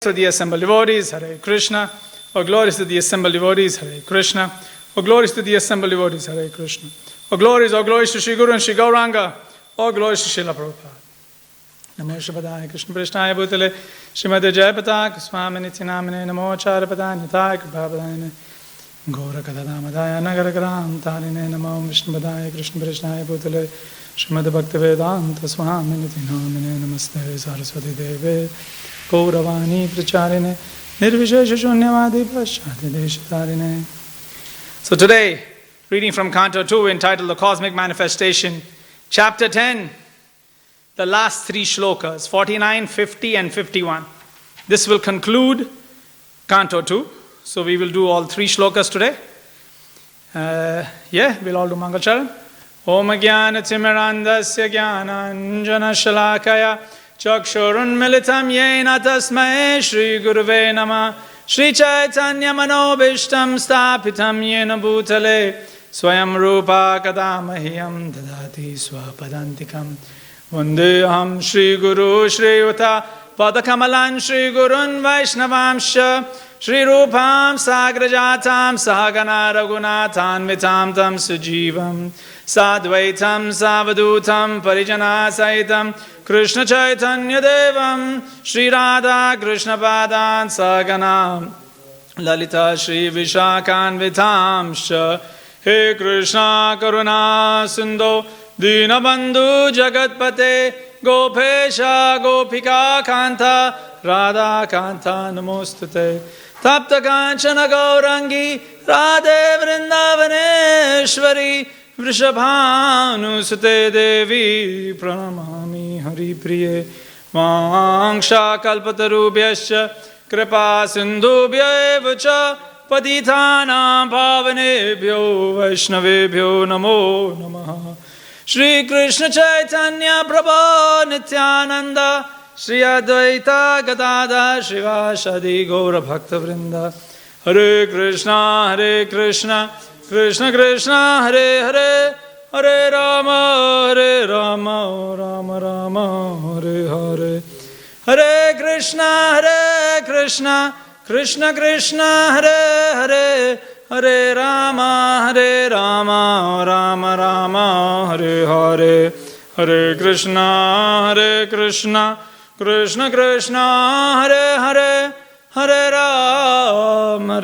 To the assembled devotees, Hare Krishna. Oh, glories to the assembled devotees, Hare Krishna. Oh, glories to the assembled devotees, Hare Krishna. Oh, glories to Shri Guru and Shri Gauranga. Oh, glories to Srila Prabhupada. Namo Shabadaya Krishna Prishnaya Bhutale Srimati Jayapataka Swami Nityanamane Namo Acharyapadaya Nithaya Kripapadaine Gaura Kadadamadaya Nagaragaram Tarine Namo Vishnubadaya Krishna Prishnaya Bhutale Srimati Bhaktivedanta Swami Nityanamane Namaste Saraswati Deve Gauravani Pracharine Nirvishesha Shunyavadi Paschati Deshatarine. So today, reading from Canto 2 entitled The Cosmic Manifestation, Chapter 10, the last three shlokas, 49, 50 and 51. This will conclude Canto 2. So we will do all three shlokas today. We'll all do Mangalcharan. Om Jnana Timirandasya Jnana Anjana Shalakaya Chakshurunmilitam Yena Tasmai Shri Guruve Namah Shri Chaitanya Manobishtam Stapitam Yena Bhutale Swayam Rupa Kadamahyam Dadati Swapadantikam Vandeham Shri Guru Shri Yuta Padakamalan Shri Gurun Vaishnavamsha Shri Rupam Sagrajatam Sahagana Raghunathan Vitam Tam Sujivam Sadvaitam Savadutam Parijana Saitam Krishna Chaitanya Devam Shri Radha Krishna Padan Saganam Lalita Shri Vishakan Vitamsha He Krishna Karuna Sindhu Dinabandhu Jagatpate Gopesha Gopika Kanta Radha Kanta Namostute Tapta Kanchana Gaurangi Radhe Vrindavaneshwari Vrishabhanusute Devi Pranamami Hari Priye Vangsha Kalpatarubhyascha Kripa Sindhubhya Evacha Padithanam Pavanebhyo Vaishnavebhyo Namo Namaha Shri Krishna Chaitanya Prabhu Nityananda Shri Advaita Gadada Shivashadi Gaura Bhakta Vrinda Hare Krishna Krishna Krishna Hare Hare Hare Rama Rama Rama Hare Hare Hare Krishna Krishna Krishna Hare Hare Hare Rama Rama Rama Hare Hare Hare Krishna Krishna Krishna Hare Hare Hare Rama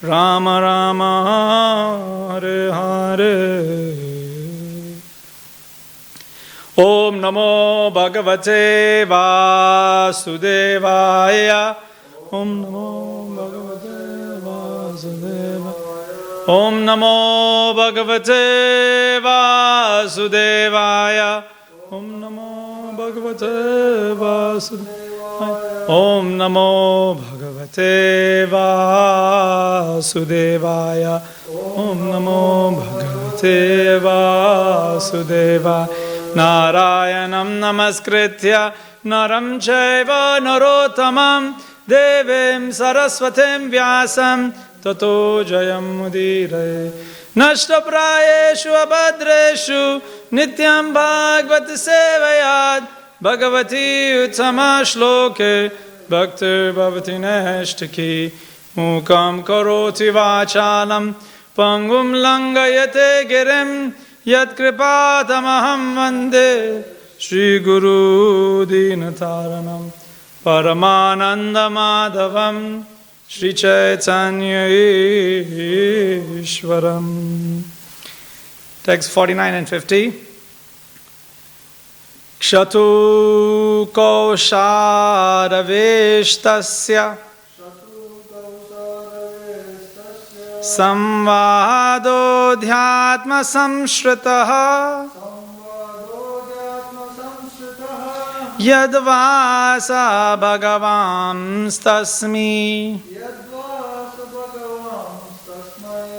Rama Rama Hare Hare. Om Namo Bhagavate Vasudevaya. Om Namo Bhagavate Vasudevaya. Om Namo Bhagavate Vasudevaya. Om Namo Bhagavate Vasudevaya. Om Namo Bhagavate Vasudevaya. Om Namo Bhagavate Vasudevaya. Narayanam Namaskritya Naram Chaiva Narottamam Devim Saraswatim Vyasam Tato Jayam Mudire Nashtaprayeshu Abhadreshu Nityam Bhagavati Sevayad Bhagavati Uttama Shloke Bhaktir Bhavati Neshtaki Mukam Karoti Vachalam Pangum Langayate Girim Yat Kripatamaham Vande Shri Guru Dinataranam Paramananda Madhavam Shri Chaitanya Ishwaram. Text 49 and 50. Kshatu Kausharaveshtasya Samvado Dhyatma Samshritaha Yadvasa Bhagavam Stasmi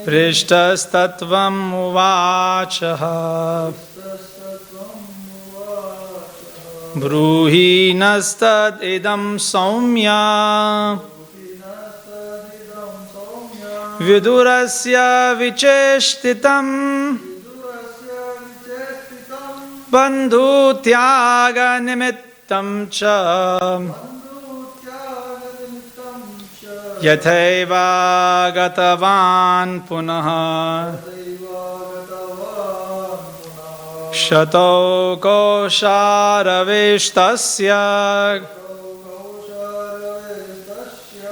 Prishtas Tattvam Uvachaha Bruhi Nastad Idam Saumya Vidurasya Vicheshtitam Bandhu Tyaga Nimitta nimittam cha yathaiva gatavan punah shato kosharaveshtasya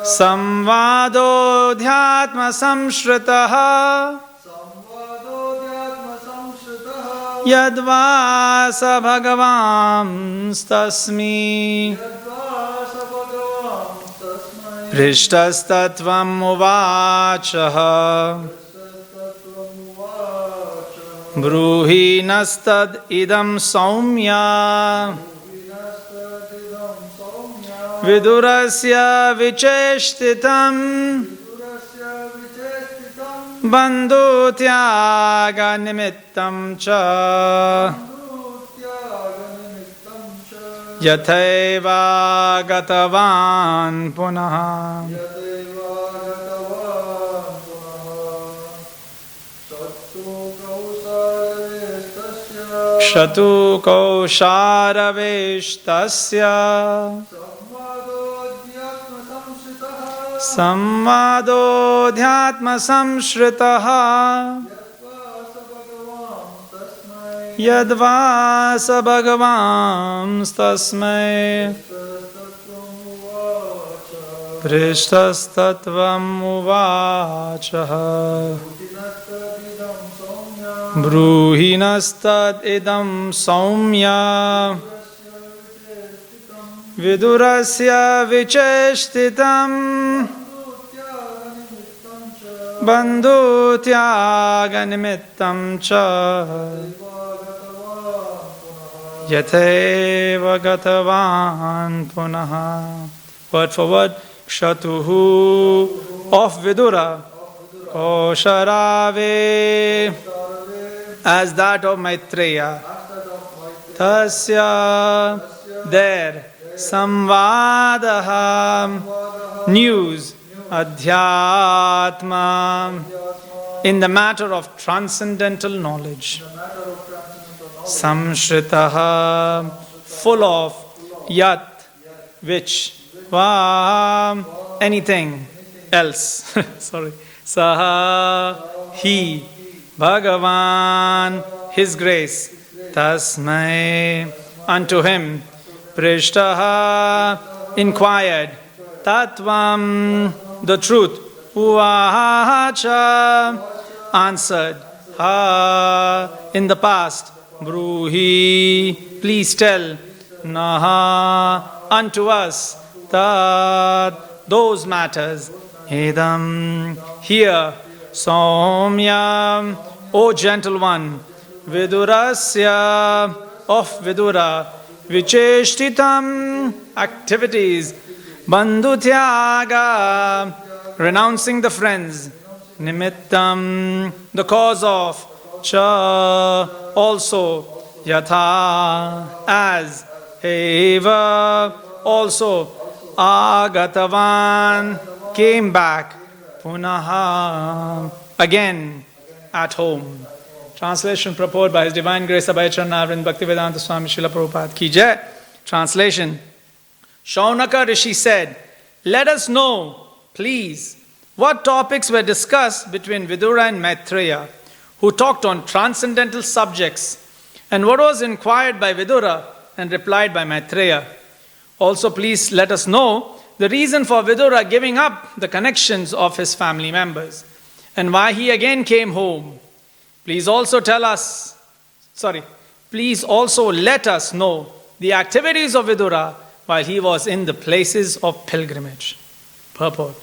samvado dhyatma samshritah yadvasa bhagavam tasmi prishtastatvam uvachah bruhi nastad idam saumya vidurasya vicheshtitam bandhu tyaga nimittam cha yathaiva gatavan punah shatu kosharaveshtasya samvado dhyatma samshritah yadvasa bhagavam tasmai prishtastatvam uvachah bruhinastad idam saumya vidurasya vicheshtitam bandhu tyaga nimittam cha yathaiva gatavan punah. Word for word, Kshatuhu of Vidura, Kosharave as that of Maitreya, Tasya there, Samvadaha news, Adhyatma in the matter of transcendental knowledge, Samshritaha full of, Yat which, Vam anything else, sorry, Saha he, Bhagavan his grace, Tasmai unto him, Prishtaha inquired, Tatvam the truth, Uvacha answered, Ha in the past, Bruhi please tell, Naha unto us, Tat those matters, Edam here, Somyam O gentle one, Vidurasya of Vidura, Vicheshtitam activities, Bandhu Tyaga renouncing the friends, Nimittam the cause of, Cha also, Yatha as, Eva also, Agatavan came back, Punaha again at home. Translation purport by His Divine Grace Abhay Charanarvind Bhaktivedanta Swami Srila Prabhupada Ki Jai. Translation. Shaunaka Rishi said, let us know, please, what topics were discussed between Vidura and Maitreya, who talked on transcendental subjects, and what was inquired by Vidura and replied by Maitreya. Also, please let us know the reason for Vidura giving up the connections of his family members, and why he again came home. Please also let us know the activities of Vidura while he was in the places of pilgrimage. Purport.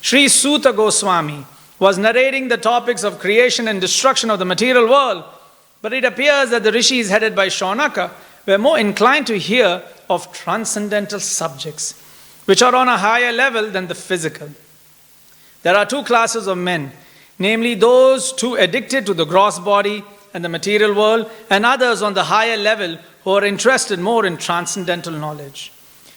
Sri Suta Goswami was narrating the topics of creation and destruction of the material world, but it appears that the rishis headed by Shaunaka were more inclined to hear of transcendental subjects, which are on a higher level than the physical. There are two classes of men, namely those too addicted to the gross body and the material world, and others on the higher level who are interested more in transcendental knowledge.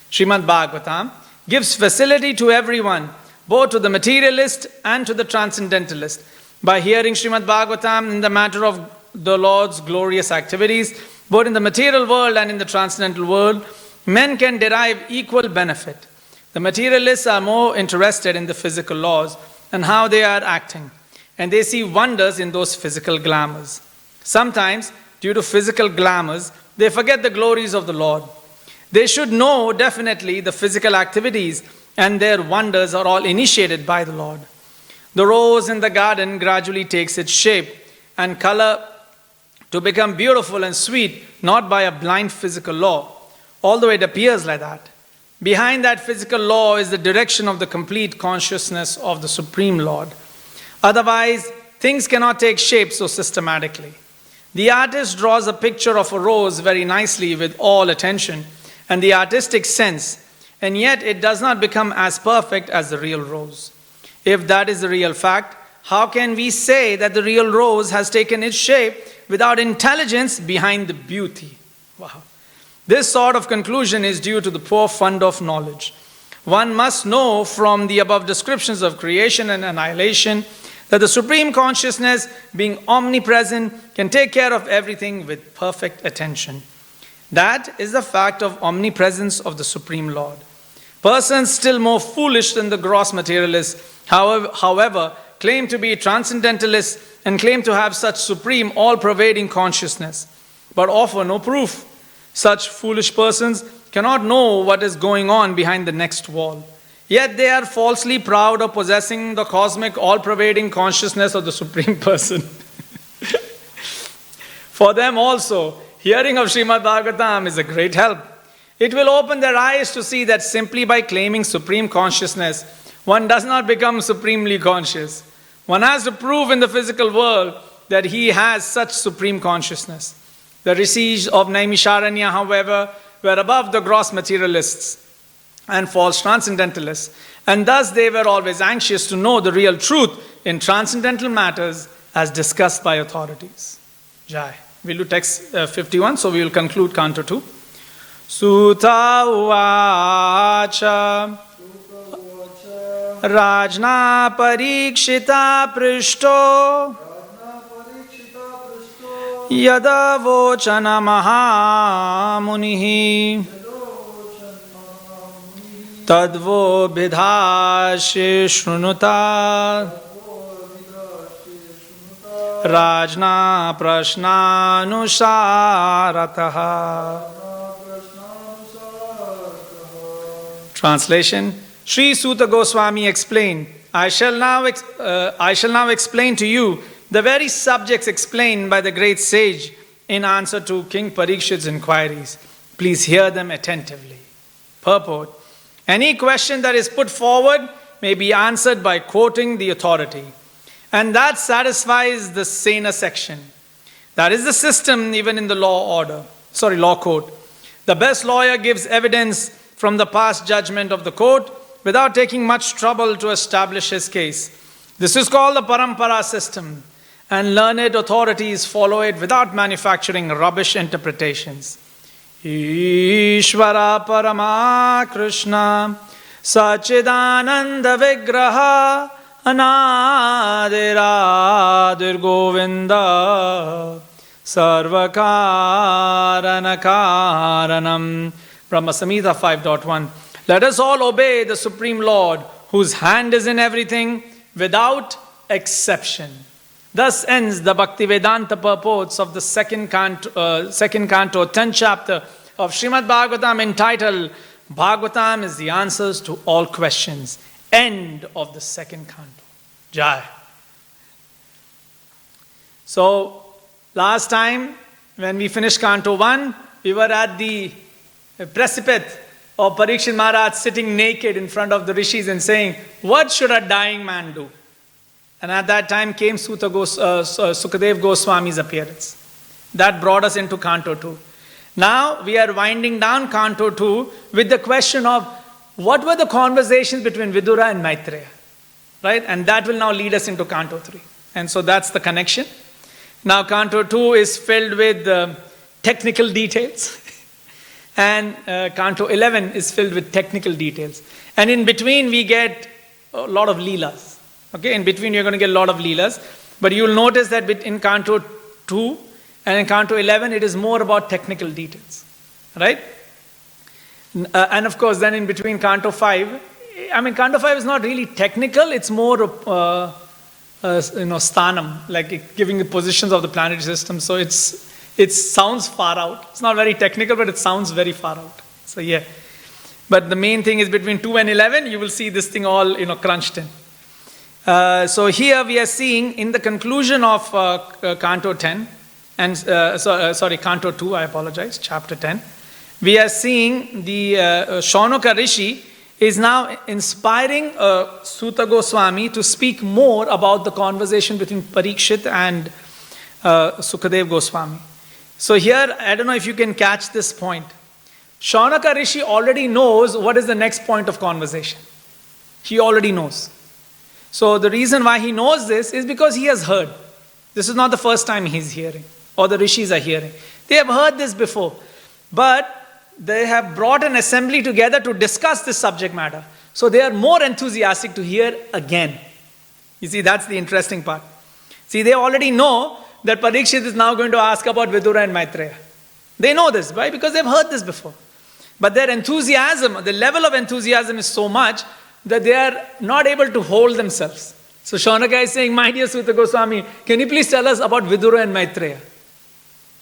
Srimad Bhagavatam gives facility to everyone, both to the materialist and to the transcendentalist. By hearing Srimad Bhagavatam in the matter of the Lord's glorious activities, both in the material world and in the transcendental world, men can derive equal benefit. The materialists are more interested in the physical laws and how they are acting, and they see wonders in those physical glamours. Sometimes, due to physical glamours, they forget the glories of the Lord. They should know definitely the physical activities and their wonders are all initiated by the Lord. The rose in the garden gradually takes its shape and color to become beautiful and sweet, not by a blind physical law, although it appears like that. Behind that physical law is the direction of the complete consciousness of the Supreme Lord. Otherwise, things cannot take shape so systematically. The artist draws a picture of a rose very nicely with all attention and the artistic sense, and yet it does not become as perfect as the real rose. If that is the real fact, how can we say that the real rose has taken its shape without intelligence behind the beauty? Wow. This sort of conclusion is due to the poor fund of knowledge. One must know from the above descriptions of creation and annihilation that the Supreme Consciousness, being omnipresent, can take care of everything with perfect attention. That is the fact of omnipresence of the Supreme Lord. Persons still more foolish than the gross materialists, however, claim to be transcendentalists and claim to have such supreme, all-pervading consciousness, but offer no proof. Such foolish persons cannot know what is going on behind the next wall. Yet they are falsely proud of possessing the cosmic, all-pervading consciousness of the Supreme Person. For them also, hearing of Srimad Bhagavatam is a great help. It will open their eyes to see that simply by claiming supreme consciousness, one does not become supremely conscious. One has to prove in the physical world that he has such supreme consciousness. The rishis of Naimisharanya, however, were above the gross materialists and false transcendentalists, and thus they were always anxious to know the real truth in transcendental matters as discussed by authorities. Jai. We'll do text 51, so we will conclude Canto 2. Sutta uvacha Rajna parikshita prishto Yada vochana mahamunihi Tadvo bidhashi shrunuta Rajna prashnanusarataha. Translation. Sri Suta Goswami explained, I shall now explain to you the very subjects explained by the great sage in answer to King Parikshit's inquiries. Please hear them attentively. Purport. Any question that is put forward may be answered by quoting the authority. And that satisfies the Sena section. That is the system even in the law court. The best lawyer gives evidence from the past judgment of the court without taking much trouble to establish his case. This is called the Parampara system, and learned authorities follow it without manufacturing rubbish interpretations. Ishvara Parama Krishna Sachidananda Vigraha Anadiradir Govinda Sarvakarana Brahma Samhita 5.1. Let us all obey the Supreme Lord, whose hand is in everything, without exception. Thus ends the Bhaktivedanta purports of the second canto, 10th chapter of Srimad Bhagavatam, entitled Bhagavatam is the answers to all questions. End of the second canto. Jai. So, last time when we finished Canto 1, we were at the precipice of Parikshit Maharaj sitting naked in front of the rishis and saying, what should a dying man do? And at that time came Sukadev Goswami's appearance. That brought us into Canto 2. Now we are winding down Canto 2 with the question of what were the conversations between Vidura and Maitreya, right? And that will now lead us into Canto 3. And so that's the connection. Now Canto 2 is filled with technical details. And Canto 11 is filled with technical details. And in between we get a lot of leelas. Okay, in between you're going to get a lot of leelas. But you'll notice that in Canto 2 and in Canto 11 it is more about technical details. Right? And of course, then in between Canto 5, Canto 5 is not really technical, it's more sthanam, like giving the positions of the planetary system. So it sounds far out. It's not very technical, but it sounds very far out. So yeah. But the main thing is between 2 and 11, you will see this thing all, crunched in. So here we are seeing in the conclusion of Canto 10, Canto 2, I apologize, chapter 10, we are seeing the Shaunaka Rishi is now inspiring Suta Goswami to speak more about the conversation between Parikshit and Sukadev Goswami. So here, I don't know if you can catch this point. Shaunaka Rishi already knows what is the next point of conversation. He already knows. So the reason why he knows this is because he has heard. This is not the first time he's hearing, or the rishis are hearing. They have heard this before, but they have brought an assembly together to discuss this subject matter. So they are more enthusiastic to hear again. You see, that's the interesting part. See, they already know that Parikshit is now going to ask about Vidura and Maitreya. They know this, right? Because they've heard this before. But their enthusiasm, the level of enthusiasm is so much that they are not able to hold themselves. So Shaunaka is saying, my dear Suta Goswami, can you please tell us about Vidura and Maitreya?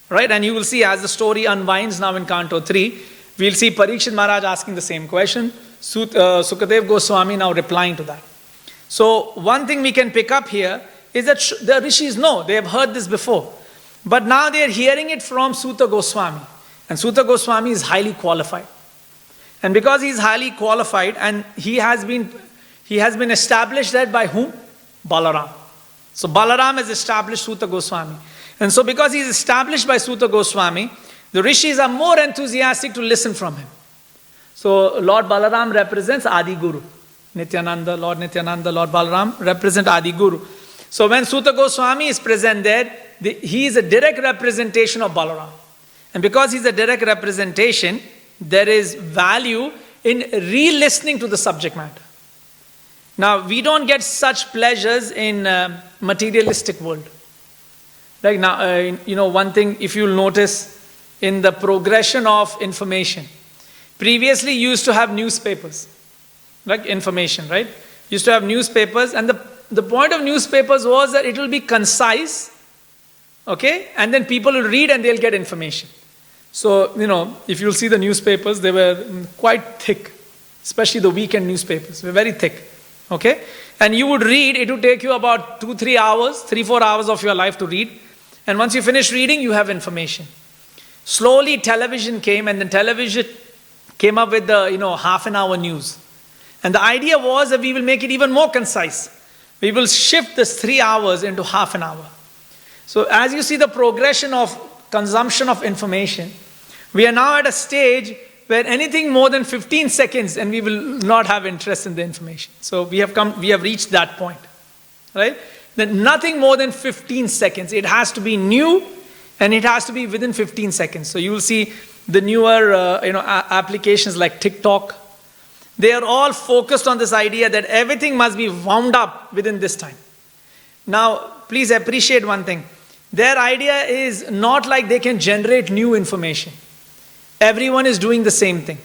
Right? And you will see as the story unwinds now in Canto 3, we'll see Parikshit Maharaj asking the same question, Sukadev Goswami now replying to that. So one thing we can pick up here is that the rishis know, they have heard this before. But now they are hearing it from Suta Goswami. And Suta Goswami is highly qualified. And because he is highly qualified, and he has been established that by whom? Balaram. So Balaram has established Suta Goswami. And so because he is established by Suta Goswami, the rishis are more enthusiastic to listen from him. So Lord Balaram represents Adi Guru. Nityananda, Lord Balaram represent Adi Guru. So when Suta Goswami is present there, he is a direct representation of Balaram. And because he's a direct representation, there is value in re-listening to the subject matter. Now, we don't get such pleasures in materialistic world. Like now, one thing, if you'll notice, in the progression of information, previously you used to have newspapers, like information, right? Used to have newspapers, and the point of newspapers was that it will be concise, okay? And then people will read and they'll get information. So, if you'll see the newspapers, they were quite thick, especially the weekend newspapers. They were very thick, okay? And you would read, it would take you about 2-3 hours, 3-4 hours of your life to read. And once you finish reading, you have information. Slowly television came, and then television came up with the, half an hour news. And the idea was that we will make it even more concise. We will shift this 3 hours into half an hour. So as you see the progression of consumption of information, we are now at a stage where anything more than 15 seconds and we will not have interest in the information. So we have reached that point, right? That nothing more than 15 seconds. It has to be new and it has to be within 15 seconds. So you will see the newer applications like TikTok. They are all focused on this idea that everything must be wound up within this time. Now, please appreciate one thing. Their idea is not like they can generate new information. Everyone is doing the same thing.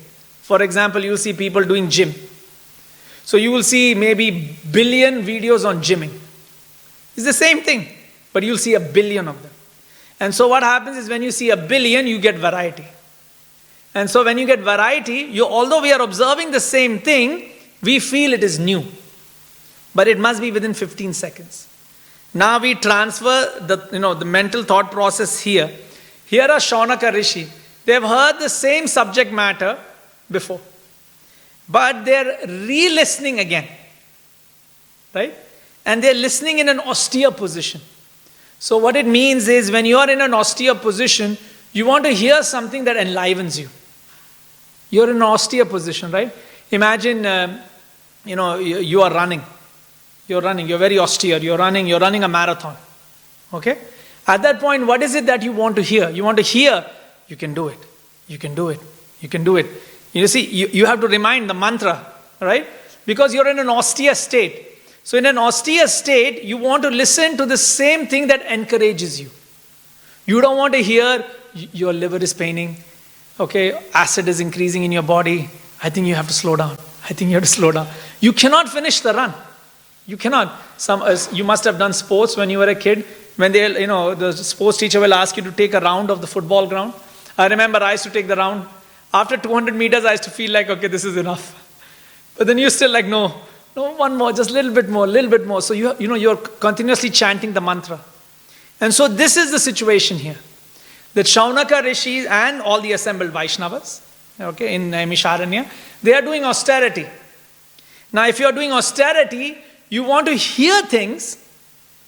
For example, you will see people doing gym. So you will see maybe billion videos on gymming. It's the same thing, but you'll see a billion of them. And so what happens is when you see a billion, you get variety. And so when you get variety, although we are observing the same thing, we feel it is new. But it must be within 15 seconds. Now we transfer the mental thought process here. Here are Shaunaka Rishi. They have heard the same subject matter before. But they're re-listening again. Right? And they're listening in an austere position. So what it means is when you are in an austere position, you want to hear something that enlivens you. You're in an austere position, right? Imagine, you are running. You're very austere, you're running a marathon. Okay? At that point, what is it that you want to hear? You want to hear, you can do it. You can do it. You can do it. You see, you have to remind the mantra, right? Because you're in an austere state. So in an austere state, you want to listen to the same thing that encourages you. You don't want to hear, your liver is paining, Okay, acid is increasing in your body. I think you have to slow down. I think you have to slow down. You cannot finish the run. You cannot. You must have done sports when you were a kid. When the sports teacher will ask you to take a round of the football ground. I remember I used to take the round. After 200 meters, I used to feel like, okay, this is enough. But then you're still like, no, one more, just a little bit more. So you're continuously chanting the mantra. And so this is the situation here. That Shaunaka Rishi and all the assembled Vaishnavas, okay, in Naimisharanya, they are doing austerity. Now, if you are doing austerity, you want to hear things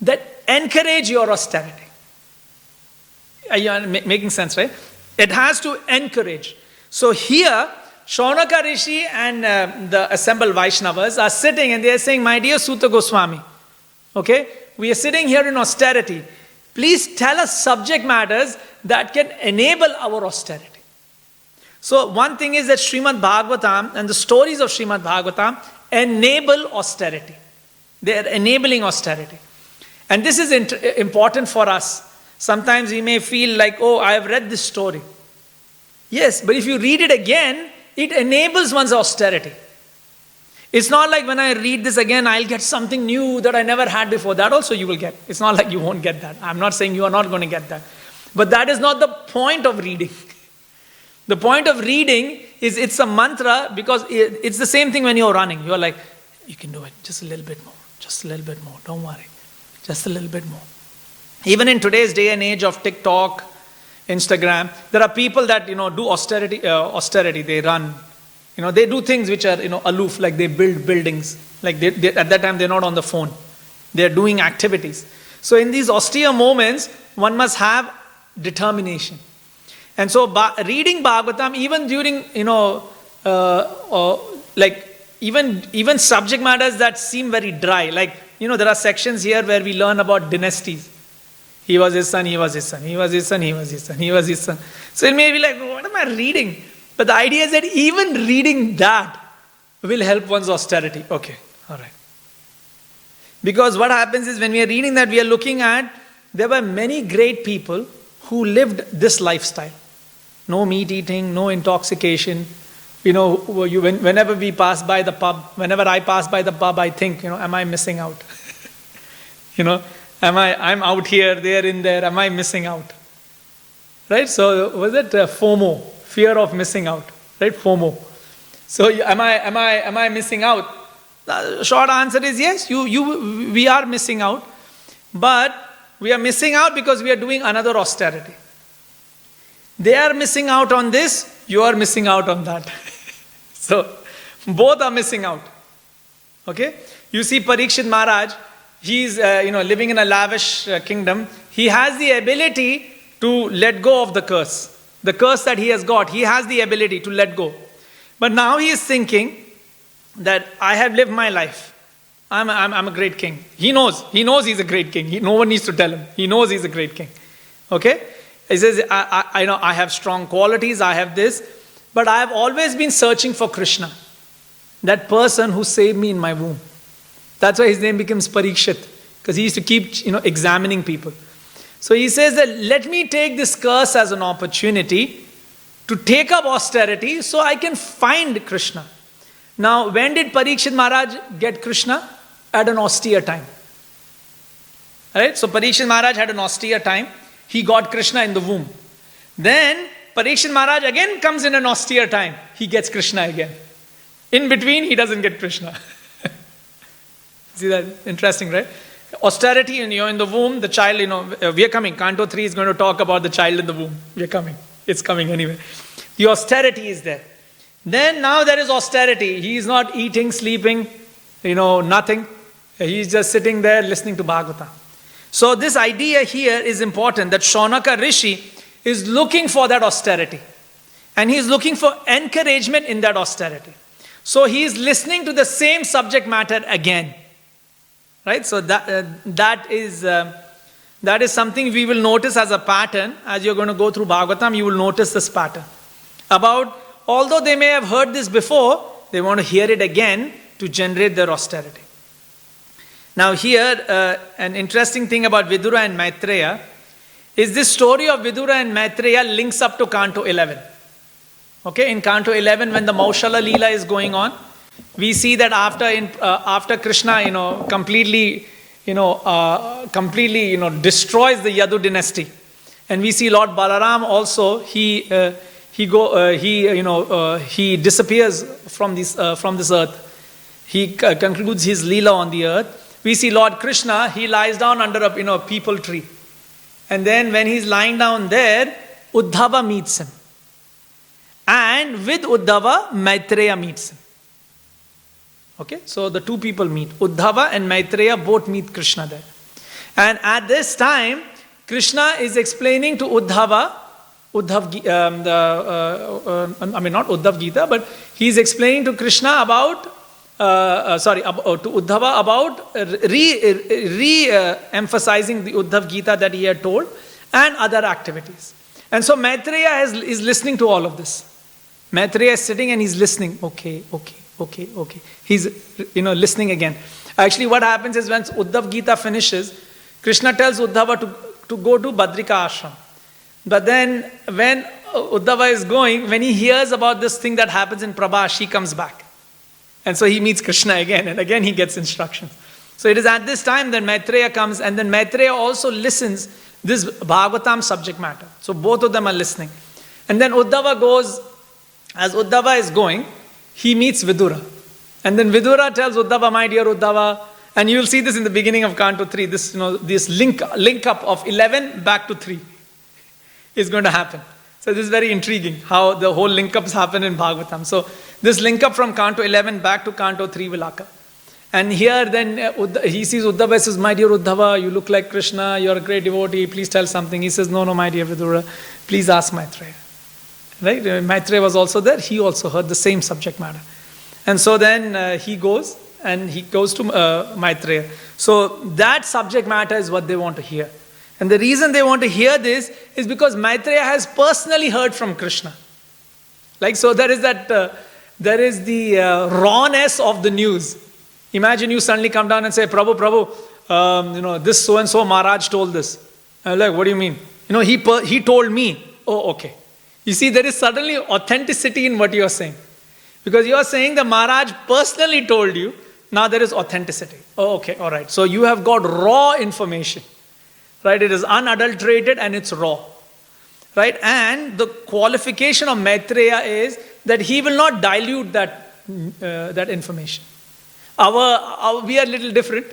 that encourage your austerity. Are you making sense, right? It has to encourage. So here, Shaunaka Rishi and the assembled Vaishnavas are sitting and they are saying, my dear Suta Goswami, okay, we are sitting here in austerity. Please tell us subject matters that can enable our austerity. So one thing is that Srimad Bhagavatam and the stories of Srimad Bhagavatam enable austerity. They are enabling austerity. And this is important for us. Sometimes we may feel like, oh, I have read this story. Yes, but if you read it again, it enables one's austerity. It's not like when I read this again, I'll get something new that I never had before. That also you will get. It's not like you won't get that. I'm not saying you are not going to get that. But that is not the point of reading. The point of reading is it's a mantra because it's the same thing when you're running. You're like, you can do it. Just a little bit more. Just a little bit more. Don't worry. Just a little bit more. Even in today's day and age of TikTok, Instagram, there are people that, do austerity. They run. They do things which are, aloof, like they build buildings. Like they, at that time, they're not on the phone. They're doing activities. So in these austere moments, one must have determination. And so reading Bhagavatam, even during, even subject matters that seem very dry. Like, there are sections here where we learn about dynasties. He was his son, he was his son, he was his son, he was his son, he was his son. So it may be like, what am I reading? But the idea is that even reading that will help one's austerity. Okay, all right. Because what happens is when we are reading that, we are looking at, there were many great people who lived this lifestyle. No meat eating, no intoxication. Whenever we pass by the pub, whenever I pass by the pub, I think, am I missing out? I'm out here, they're in there, am I missing out? Right? So was it FOMO? Fear of missing out, right? FOMO. So am I missing out? The short answer is yes, we are missing out. But we are missing out because we are doing another austerity. They are missing out on this, you are missing out on that. So both are missing out. Okay? You see Parikshit Maharaj, he's living in a lavish kingdom. He has the ability to let go of the curse. The curse that he has got, he has the ability to let go. But now he is thinking that I have lived my life. I'm a great king. He knows he's a great king. No one needs to tell him. He knows he's a great king. Okay? He says, I know I have strong qualities, I have this, but I have always been searching for Krishna. That person who saved me in my womb. That's why his name becomes Parikshit. Because he used to keep, examining people. So he says that let me take this curse as an opportunity to take up austerity so I can find Krishna. Now, when did Parikshit Maharaj get Krishna? At an austere time. Right? So Parikshit Maharaj had an austere time. He got Krishna in the womb. Then Parikshit Maharaj again comes in an austere time. He gets Krishna again. In between, he doesn't get Krishna. See that? Interesting, right? Austerity, and you're in the womb, the child, we are coming. Canto 3 is going to talk about the child in the womb. We are coming. It's coming anyway. The austerity is there. Then now there is austerity. He is not eating, sleeping, nothing. He's just sitting there listening to Bhagavata. So this idea here is important, that Shaunaka Rishi is looking for that austerity. And he's looking for encouragement in that austerity. So he is listening to the same subject matter again. Right? So that is something we will notice as a pattern. As you're going to go through Bhagavatam, you will notice this pattern. Although they may have heard this before, they want to hear it again to generate their austerity. Now here, an interesting thing about Vidura and Maitreya is this story of Vidura and Maitreya links up to Canto 11. Okay, in Canto 11, when the Maushala Leela is going on, we see that after Krishna, completely destroys the Yadu dynasty, and we see Lord Balaram also he disappears from this earth. He concludes his Leela on the earth. We see Lord Krishna, he lies down under a peepal tree, and then when he's lying down there, Uddhava meets him, and with Uddhava, Maitreya meets him. Okay, so the two people meet. Uddhava and Maitreya both meet Krishna there. And at this time, Krishna is explaining to Uddhava, not Uddhav Gita, but he's explaining to Krishna about, to Uddhava about re-emphasizing the Uddhav Gita that he had told and other activities. And so Maitreya is listening to all of this. Maitreya is sitting and he's listening. Okay. He's listening again. Actually, what happens is when Uddhav Gita finishes, Krishna tells Uddhava to go to Badrika ashram. But then when Uddhava is going, when he hears about this thing that happens in Prabhash, he comes back. And so he meets Krishna again, and again he gets instructions. So it is at this time that Maitreya comes, and then Maitreya also listens this Bhagavatam subject matter. So both of them are listening. And then Uddhava goes, as Uddhava is going, he meets Vidura. And then Vidura tells Uddhava, my dear Uddhava, and you will see this in the beginning of Canto 3, this link up of 11 back to 3 is going to happen. So this is very intriguing how the whole link-ups happen in Bhagavatam. So this link-up from Canto 11 back to Canto 3 will occur. And here then he sees Uddhava, says, my dear Uddhava, you look like Krishna, you're a great devotee, please tell something. He says, no, my dear Vidura, please ask Maitreya. Right? Maitreya was also there, he also heard the same subject matter. And so then he goes to Maitreya. So that subject matter is what they want to hear. And the reason they want to hear this is because Maitreya has personally heard from Krishna. So there is the rawness of the news. Imagine you suddenly come down and say, Prabhu, this so-and-so Maharaj told this. I'm like, what do you mean? He told me. Oh, okay. You see, there is suddenly authenticity in what you are saying. Because you are saying the Maharaj personally told you, now there is authenticity. Oh, okay, all right. So you have got raw information. Right? It is unadulterated and it's raw. Right? And the qualification of Maitreya is that he will not dilute that information. We are a little different.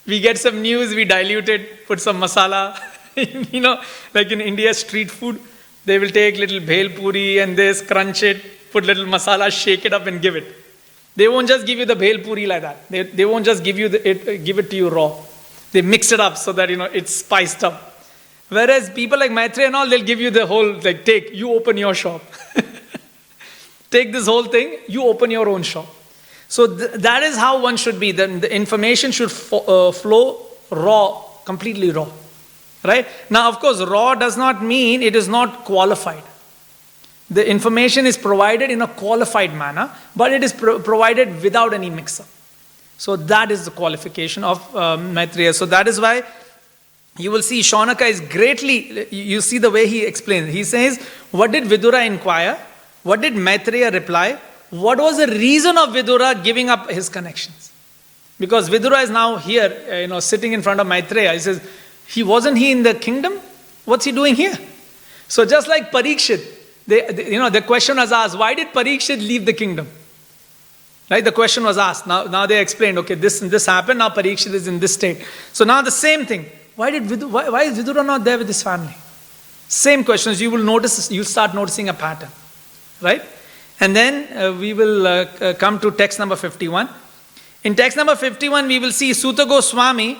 We get some news, we dilute it, put some masala. Like in India, street food, they will take little bhel puri and this, crunch it, put little masala, shake it up and give it. They won't just give you the bhel puri like that. They won't just give it to you raw. They mix it up so that, it's spiced up. Whereas people like Maitreya and all, they'll give you the whole, you open your shop. Take this whole thing, you open your own shop. So that is how one should be. Then the information should flow raw, completely raw. Right? Now, of course, raw does not mean it is not qualified. The information is provided in a qualified manner, but it is provided without any mix-up. So that is the qualification of Maitreya. So that is why you will see Shaunaka is greatly, you see the way he explains. He says, what did Vidura inquire? What did Maitreya reply? What was the reason of Vidura giving up his connections? Because Vidura is now here, sitting in front of Maitreya. He says, wasn't he in the kingdom? What's he doing here? So just like Parikshit, the question was asked, why did Parikshit leave the kingdom? Right? The question was asked. Now they explained, okay, this and this happened, now Parikshit is in this state. So now the same thing. Why is Vidura not there with his family? Same questions. You'll start noticing a pattern. Right? And then we will come to text number 51. In text number 51, we will see Suta Goswami.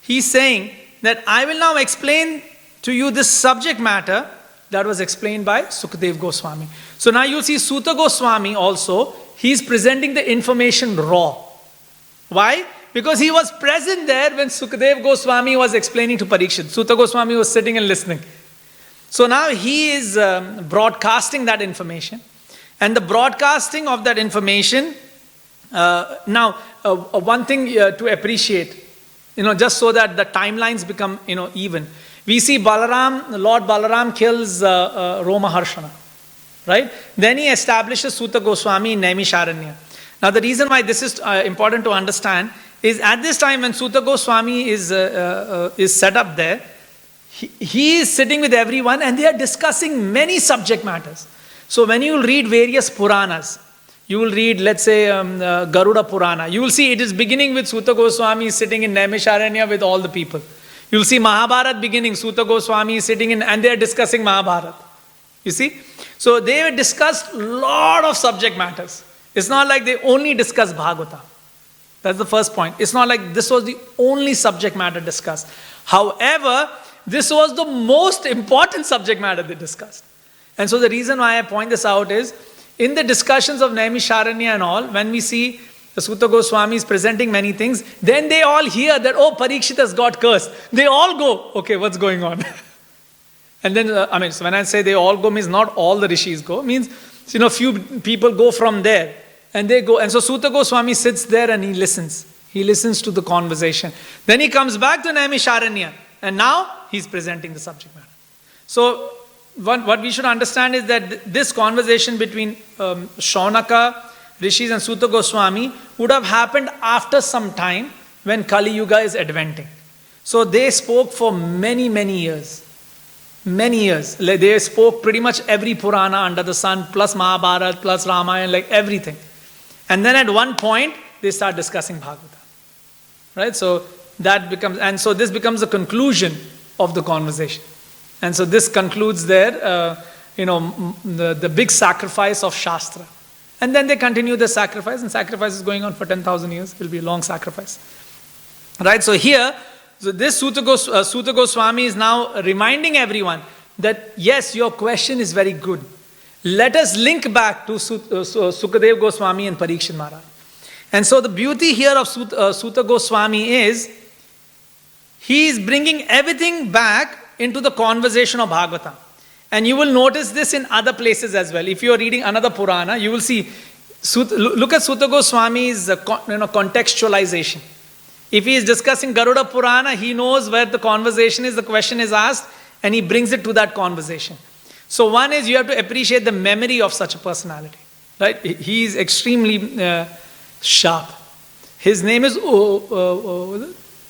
He's saying that I will now explain to you this subject matter that was explained by Sukadev Goswami. So now you'll see Suta Goswami also. He's presenting the information raw. Why? Because he was present there when Sukadev Goswami was explaining to Parikshit. Suta Goswami was sitting and listening. So now he is broadcasting that information. And the broadcasting of that information, one thing to appreciate, just so that the timelines become, even. We see Lord Balaram kills Roma Harshana. right? Then he establishes Suta Goswami in Naimisharanya. Now the reason why this is important to understand is at this time when Suta Goswami is set up there, he is sitting with everyone and they are discussing many subject matters. So when you read various Puranas, you will read, let's say, Garuda Purana. You will see it is beginning with Suta Goswami sitting in Naimisharanya with all the people. You will see Mahabharat beginning, Suta Goswami sitting in, and they are discussing Mahabharat. You see? So they have discussed a lot of subject matters. It's not like they only discuss Bhagavata. That's the first point. It's not like this was the only subject matter discussed. However, this was the most important subject matter they discussed. And so the reason why I point this out is, in the discussions of Naimisharanya and all, when we see the Suta Goswami is presenting many things, then they all hear that, oh, Parikshit has got cursed. They all go, okay, what's going on? And then, so when I say they all go, means not all the rishis go, means, few people go from there. And they go, and so Suta Goswami sits there and he listens. He listens to the conversation. Then he comes back to Naimisharanya, and now he's presenting the subject matter. So, what we should understand is that this conversation between Shaunaka, Rishis and Suta Goswami would have happened after some time when Kali Yuga is adventing. So they spoke for many, many years. Many years. They spoke pretty much every Purana under the sun, plus Mahabharata, plus Ramayana, like everything. And then at one point, they start discussing Bhagavata. Right? So that becomes, and so this becomes the conclusion of the conversation. And so this concludes their, the big sacrifice of Shastra. And then they continue the sacrifice, and sacrifice is going on for 10,000 years. It will be a long sacrifice. Right? So here, this Suta Goswami is now reminding everyone that yes, your question is very good. Let us link back to Sukadev Goswami and Parikshit Maharaj. And so the beauty here of Suta Goswami is, he is bringing everything back into the conversation of Bhagavata. And you will notice this in other places as well. If you are reading another Purana, you will see, look at Suta Goswami's contextualization. If he is discussing Garuda Purana, he knows where the conversation is, the question is asked, and he brings it to that conversation. So one is, you have to appreciate the memory of such a personality. Right? He is extremely sharp. His name is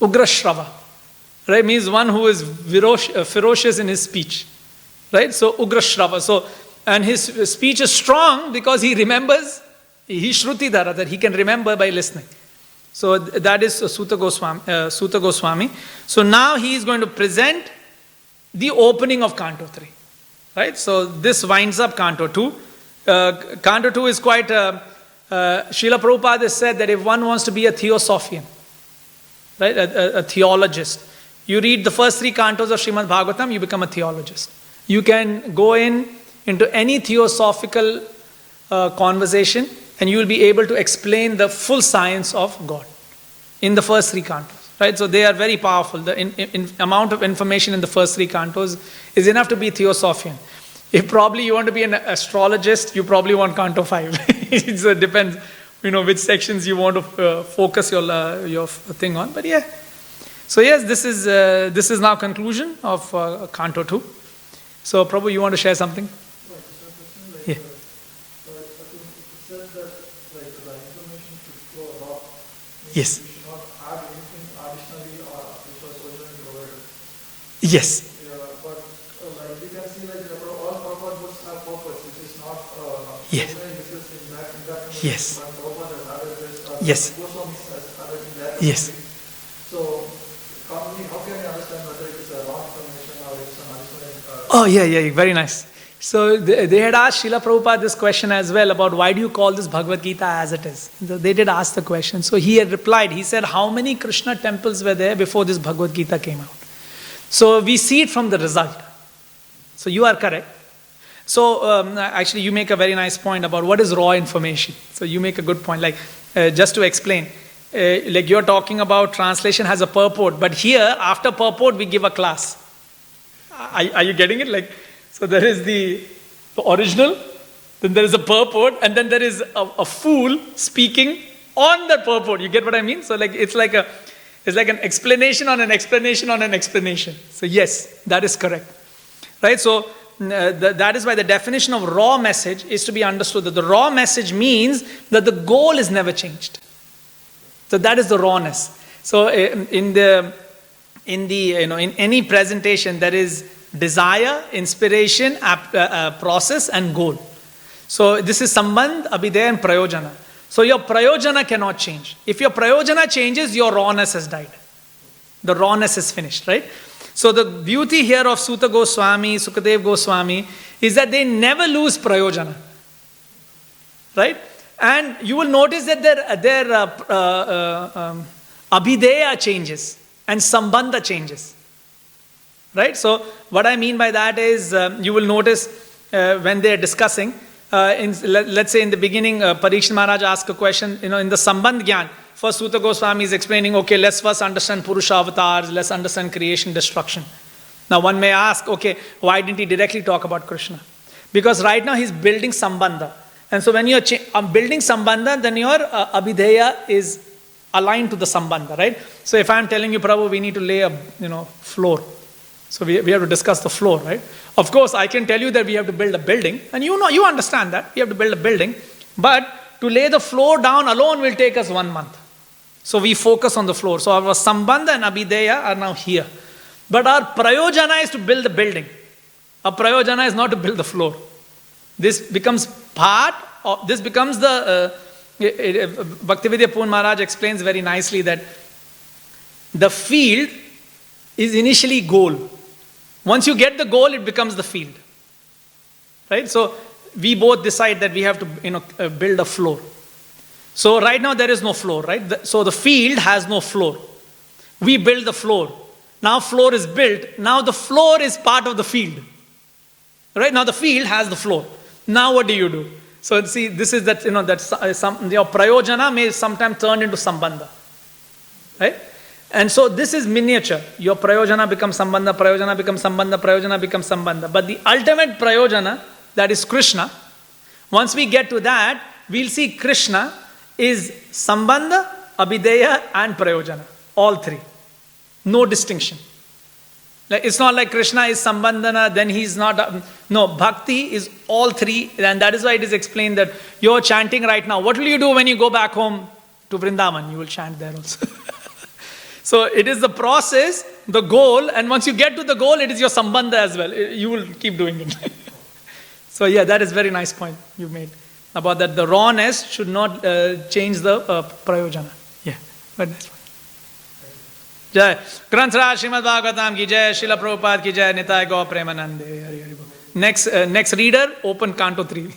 Ugrashrava. Right, means one who is ferocious in his speech. Right, so Ugrashrava. So, and his speech is strong because he remembers, he's Shrutidhara, that he can remember by listening. So that is Suta Goswami. So now he is going to present the opening of Canto 3. Right, so this winds up Canto 2. Canto 2 is quite, Srila Prabhupada has said that if one wants to be a theosophian, right, a theologist, you read the first 3 cantos of Srimad Bhagavatam, you become a theologist. You can go into any theosophical conversation and you will be able to explain the full science of God in the first 3 cantos. Right? So they are very powerful. The amount of information in the first 3 cantos is enough to be theosophian. If probably you want to be an astrologist, you probably want Canto 5. It depends, which sections you want to focus your thing on. But yeah. So yes, this is now conclusion of Canto 2. So Prabhu, you want to share something? Yeah. Yes. Yes. Yes. Yes. Yes. Yes. So, how can you understand whether it is a wrong information or it's an additional? Oh, yeah, very nice. So they had asked Srila Prabhupada this question as well about why do you call this Bhagavad Gita as it is? They did ask the question. So he had replied, he said, how many Krishna temples were there before this Bhagavad Gita came out? So we see it from the result. So you are correct. So actually you make a very nice point about what is raw information. So you make a good point. Like just to explain, like you're talking about translation has a purport, but here after purport we give a class. Are you getting it? Like, so there is the original, then there is a purport, and then there is a fool speaking on that purport. You get what I mean? So like it's like an explanation on an explanation on an explanation. So yes, that is correct. Right? So that is why the definition of raw message is to be understood, that the raw message means that the goal is never changed. So that is the rawness. So in any presentation, there is desire, inspiration, process, and goal. So this is sambandh, abhidaya, and prayojana. So your prayojana cannot change. If your prayojana changes, your rawness has died. The rawness is finished, right? So the beauty here of Suta Goswami, Sukadev Goswami, is that they never lose prayojana, right? And you will notice that their abhidaya changes and sambandha changes, right? So what I mean by that is, you will notice when they are discussing, let's say in the beginning, Parikshit Maharaj asked a question, in the Sambandh Gyan. First, Suta Goswami is explaining, okay, let's first understand Purusha avatars, let's understand creation, destruction. Now one may ask, okay, why didn't he directly talk about Krishna? Because right now he's building Sambandha. And so when you're building Sambandha, then your abhidaya is aligned to the Sambandha, right? So if I'm telling you, Prabhu, we need to lay a floor. So we have to discuss the floor, right? Of course, I can tell you that we have to build a building, and you understand that. We have to build a building, but to lay the floor down alone will take us 1 month. So we focus on the floor. So our Sambandha and Abhidaya are now here. But our Prayojana is to build the building. Our Prayojana is not to build the floor. This becomes the, Bhaktividya Poon Maharaj explains very nicely that the field is initially goal. Once you get the goal, it becomes the field. Right? So we both decide that we have to build a floor. So right now there is no floor, right? So the field has no floor. We build the floor. Now floor is built. Now the floor is part of the field. Right? Now the field has the floor. Now what do you do? So see, this is that, your prayojana may sometimes turn into sambandha. Right? And so this is miniature. Your prayojana becomes sambandha, prayojana becomes sambandha, prayojana becomes sambandha. But the ultimate prayojana, that is Krishna, once we get to that, we'll see Krishna is sambandha, abhidaya, and prayojana. All three. No distinction. Like, it's not like Krishna is sambandhana, then he's not. No, bhakti is all three, and that is why it is explained that you're chanting right now. What will you do when you go back home to Vrindavan? You will chant there also. So it is the process, the goal, and once you get to the goal, it is your sambandha as well. You will keep doing it. So yeah, that is very nice point you made about that. The rawness should not change the prayojana. Yeah, but that's fine. Jai. Granth Raj Srimad Bhagavatam ki jai, Srila Prabhupada ki jai, Nitai Gaur Premanande. Next reader, open Canto 3.